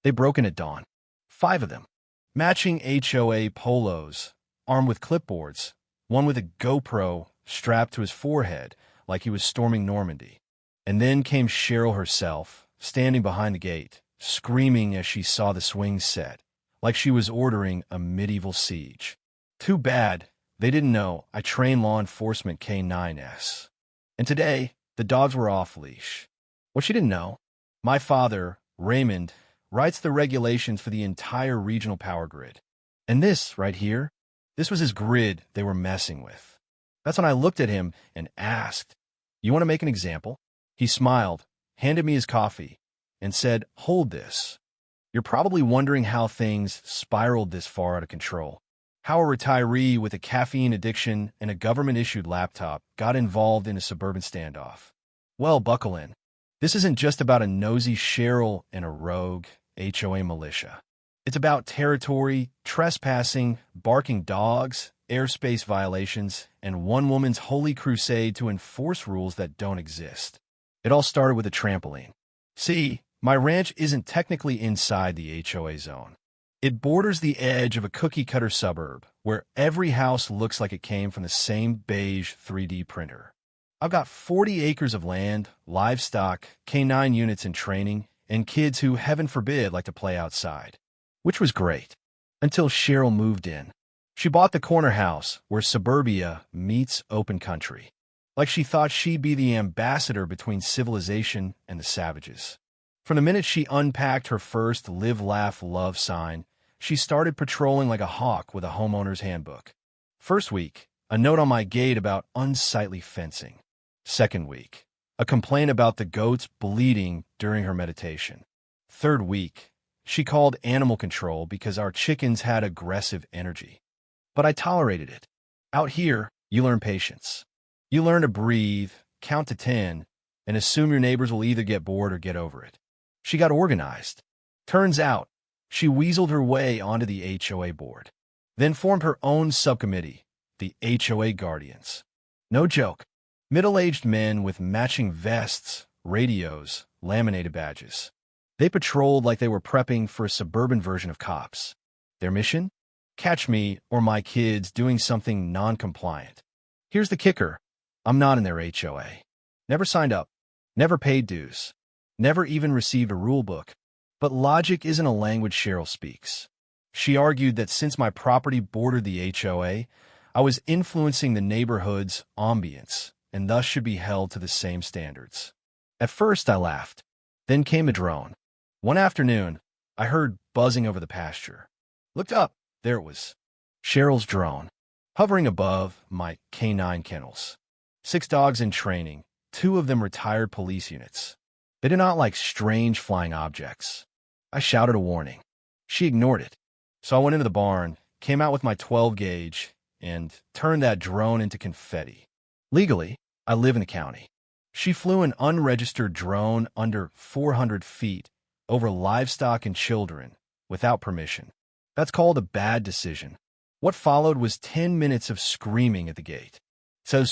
They broke in at dawn. 5 of them. Matching HOA polos, armed with clipboards, one with a GoPro strapped to his forehead like he was storming Normandy. And then came Cheryl herself, standing behind the gate, screaming as she saw the swings set, like she was ordering a medieval siege. Too bad they didn't know I trained law enforcement K9s. And today, the dogs were off-leash. What she didn't know, my father, Raymond, writes the regulations for the entire regional power grid. And this, right here, this was his grid they were messing with. That's when I looked at him and asked, "You want to make an example?" He smiled, handed me his coffee, and said, "Hold this. You're probably wondering how things spiraled this far out of control. How a retiree with a caffeine addiction and a government-issued laptop got involved in a suburban standoff. Well, buckle in. This isn't just about a nosy Cheryl and a rogue HOA militia. It's about territory, trespassing, barking dogs, airspace violations, and one woman's holy crusade to enforce rules that don't exist. It all started with a trampoline. See, my ranch isn't technically inside the HOA zone. It borders the edge of a cookie-cutter suburb where every house looks like it came from the same beige 3D printer. I've got 40 acres of land, livestock, K9 units in training, and kids who, heaven forbid, like to play outside. Which was great. Until Cheryl moved in. She bought the corner house where suburbia meets open country. Like she thought she'd be the ambassador between civilization and the savages. From the minute she unpacked her first live, laugh, love sign, she started patrolling like a hawk with a homeowner's handbook. First week, a note on my gate about unsightly fencing. Second week, a complaint about the goats bleeding during her meditation. Third week, she called animal control because our chickens had aggressive energy. But I tolerated it. Out here, you learn patience. You learn to breathe, count to 10, and assume your neighbors will either get bored or get over it. She got organized. Turns out, she weaseled her way onto the HOA board, then formed her own subcommittee, the HOA Guardians. No joke. Middle-aged men with matching vests, radios, laminated badges. They patrolled like they were prepping for a suburban version of cops. Their mission? Catch me or my kids doing something non-compliant. Here's the kicker. I'm not in their HOA. Never signed up. Never paid dues. Never even received a rule book. But logic isn't a language Cheryl speaks. She argued that since my property bordered the HOA, I was influencing the neighborhood's ambience and thus should be held to the same standards. At first, I laughed. Then came a drone. One afternoon, I heard buzzing over the pasture. Looked up. There it was. Cheryl's drone, hovering above my K9 kennels. 6 dogs in training, 2 of them retired police units. They did not like strange flying objects. I shouted a warning. She ignored it. So I went into the barn, came out with my 12 gauge, and turned that drone into confetti. Legally, I live in the county. She flew an unregistered drone under 400 feet over livestock and children without permission. That's called a bad decision. What followed was 10 minutes of screaming at the gate. I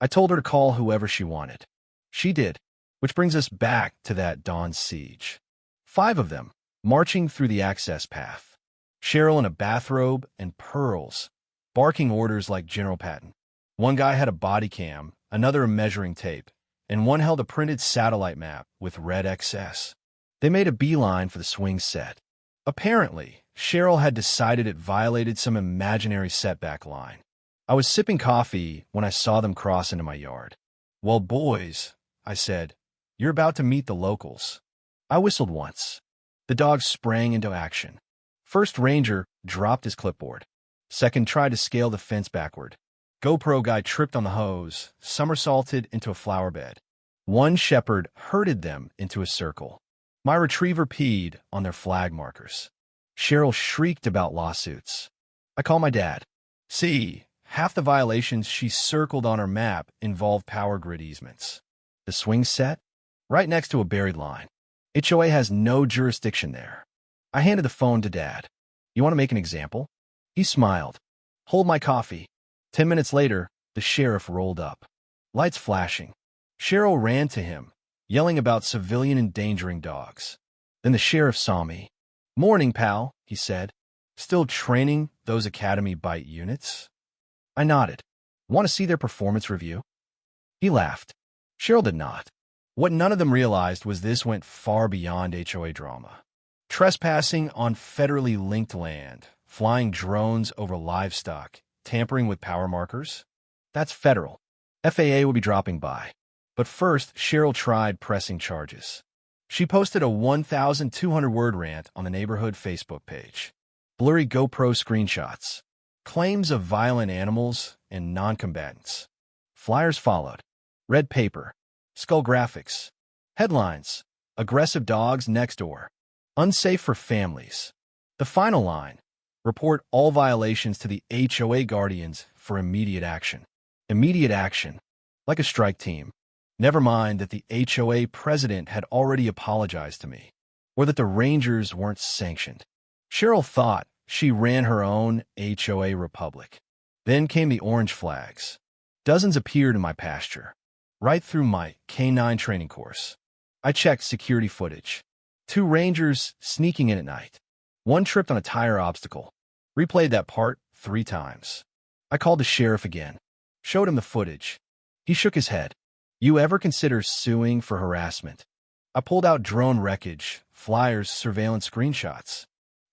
told her to call whoever she wanted. She did, which brings us back to that dawn siege. 5 of them, marching through the access path. Cheryl in a bathrobe and pearls, barking orders like General Patton. One guy had a body cam, another a measuring tape, and one held a printed satellite map with red XS. They made a beeline for the swing set. Apparently, Cheryl had decided it violated some imaginary setback line. I was sipping coffee when I saw them cross into my yard. "Well, boys," I said, "you're about to meet the locals." I whistled once. The dogs sprang into action. First ranger dropped his clipboard. Second tried to scale the fence backward. GoPro guy tripped on the hose, somersaulted into a flower bed. One shepherd herded them into a circle. My retriever peed on their flag markers. Cheryl shrieked about lawsuits. I called my dad. See, half the violations she circled on her map involved power grid easements. The swing set? Right next to a buried line. HOA has no jurisdiction there. I handed the phone to Dad. "You want to make an example?" He smiled. "Hold my coffee." 10 minutes later, the sheriff rolled up. Lights flashing. Cheryl ran to him, yelling about civilian endangering dogs. Then the sheriff saw me. "Morning, pal," he said. "Still training those Academy Bite units?" I nodded. "Want to see their performance review?" He laughed. Cheryl did not. What none of them realized was this went far beyond HOA drama. Trespassing on federally linked land, flying drones over livestock, tampering with power markers? That's federal. FAA will be dropping by. But first, Cheryl tried pressing charges. She posted a 1,200-word rant on the neighborhood Facebook page. Blurry GoPro screenshots. Claims of violent animals and non-combatants. Flyers followed. Red paper. Skull graphics. Headlines. Aggressive dogs next door. Unsafe for families. The final line. Report all violations to the HOA guardians for immediate action. Immediate action. Like a strike team. Never mind that the HOA president had already apologized to me, or that the Rangers weren't sanctioned. Cheryl thought she ran her own HOA republic. Then came the orange flags. Dozens appeared in my pasture, right through my K-9 training course. I checked security footage. 2 Rangers sneaking in at night. 1 tripped on a tire obstacle. Replayed that part 3 times. I called the sheriff again. Showed him the footage. He shook his head. "You ever consider suing for harassment?" I pulled out drone wreckage, flyers, surveillance screenshots.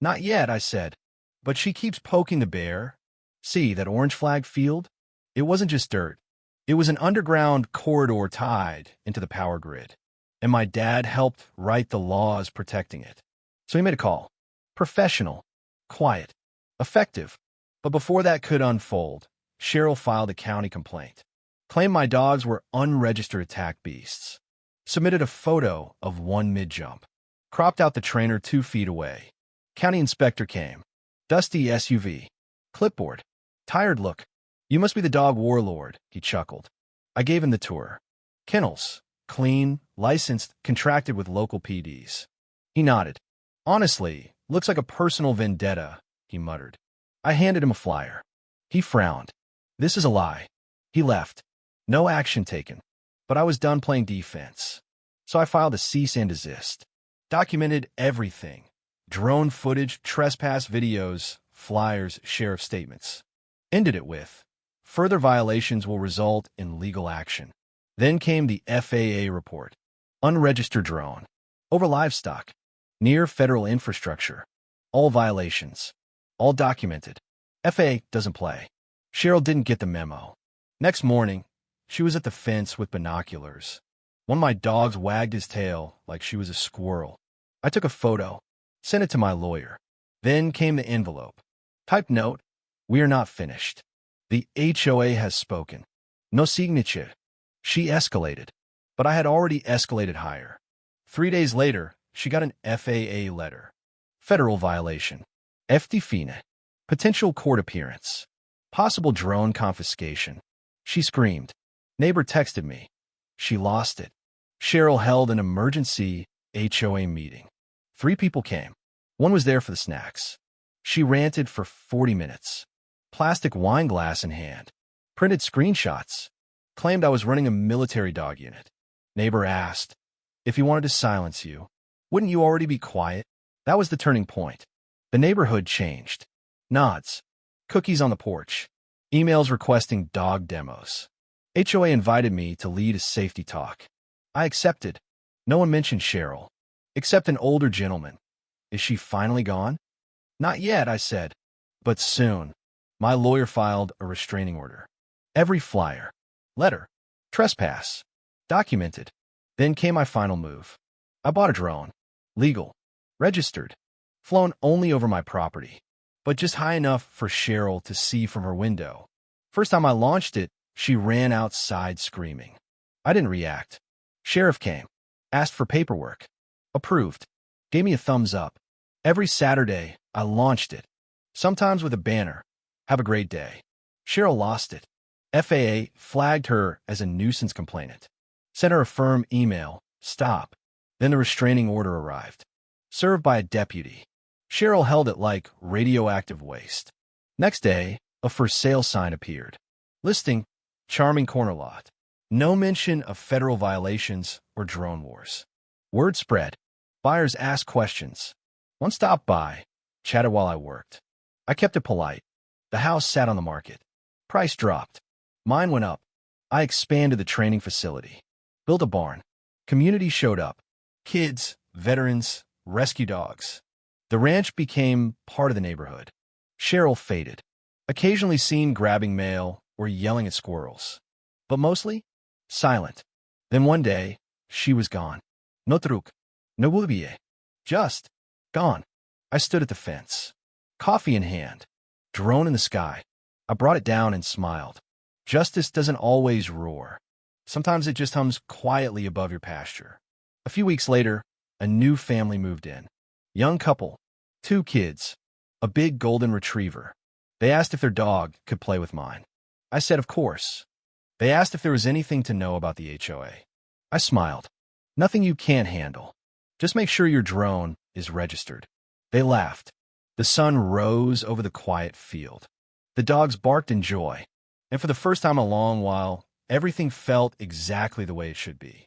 "Not yet," I said. But she keeps poking the bear. See, that orange flag field? It wasn't just dirt. It was an underground corridor tied into the power grid. And my dad helped write the laws protecting it. So he made a call. Professional. Quiet. Effective. But before that could unfold, Cheryl filed a county complaint. Claimed my dogs were unregistered attack beasts. Submitted a photo of 1 mid-jump. Cropped out the trainer 2 feet away. County inspector came. Dusty SUV. Clipboard. Tired look. "You must be the dog warlord," he chuckled. I gave him the tour. Kennels. Clean, licensed, contracted with local PDs. He nodded. "Honestly, looks like a personal vendetta," he muttered. I handed him a flyer. He frowned. "This is a lie." He left. No action taken. But I was done playing defense. So I filed a cease and desist. Documented everything. Drone footage, trespass videos, flyers, sheriff statements. Ended it with, "Further violations will result in legal action." Then came the FAA report. Unregistered drone. Over livestock. Near federal infrastructure. All violations. All documented. FAA doesn't play. Cheryl didn't get the memo. Next morning, she was at the fence with binoculars. One of my dogs wagged his tail like she was a squirrel. I took a photo, sent it to my lawyer. Then came the envelope. Typed note, "We are not finished. The HOA has spoken." No signature. She escalated. But I had already escalated higher. 3 days later, she got an FAA letter. Federal violation. FD FINA. Potential court appearance. Possible drone confiscation. She screamed. Neighbor texted me. She lost it. Cheryl held an emergency HOA meeting. 3 people came. One was there for the snacks. She ranted for 40 minutes. Plastic wine glass in hand. Printed screenshots. Claimed I was running a military dog unit. Neighbor asked, "If he wanted to silence you, wouldn't you already be quiet?" That was the turning point. The neighborhood changed. Nods. Cookies on the porch. Emails requesting dog demos. HOA invited me to lead a safety talk. I accepted. No one mentioned Cheryl, except an older gentleman. "Is she finally gone?" "Not yet," I said. "But soon." My lawyer filed a restraining order. Every flyer, letter, trespass, documented. Then came my final move. I bought a drone. Legal. Registered. Flown only over my property. But just high enough for Cheryl to see from her window. First time I launched it, she ran outside screaming. I didn't react. Sheriff came. Asked for paperwork. Approved. Gave me a thumbs up. Every Saturday, I launched it. Sometimes with a banner. "Have a great day." Cheryl lost it. FAA flagged her as a nuisance complainant. Sent her a firm email. Stop. Then the restraining order arrived. Served by a deputy. Cheryl held it like radioactive waste. Next day, a for sale sign appeared. Listing, charming corner lot. No mention of federal violations or drone wars. Word spread. Buyers asked questions. One stopped by, chatted while I worked. I kept it polite. The house sat on the market. Price dropped. Mine went up. I expanded the training facility. Built a barn. Community showed up. Kids, veterans, rescue dogs. The ranch became part of the neighborhood. Cheryl faded. Occasionally seen grabbing mail or yelling at squirrels. But mostly, silent. Then one day, she was gone. No truc. No volvie. Just gone. I stood at the fence. Coffee in hand. Drone in the sky. I brought it down and smiled. Justice doesn't always roar. Sometimes it just hums quietly above your pasture. A few weeks later, a new family moved in. Young couple. 2 kids. A big golden retriever. They asked if their dog could play with mine. I said, of course. They asked if there was anything to know about the HOA. I smiled. Nothing you can't handle. Just make sure your drone is registered. They laughed. The sun rose over the quiet field. The dogs barked in joy. And for the first time in a long while, everything felt exactly the way it should be.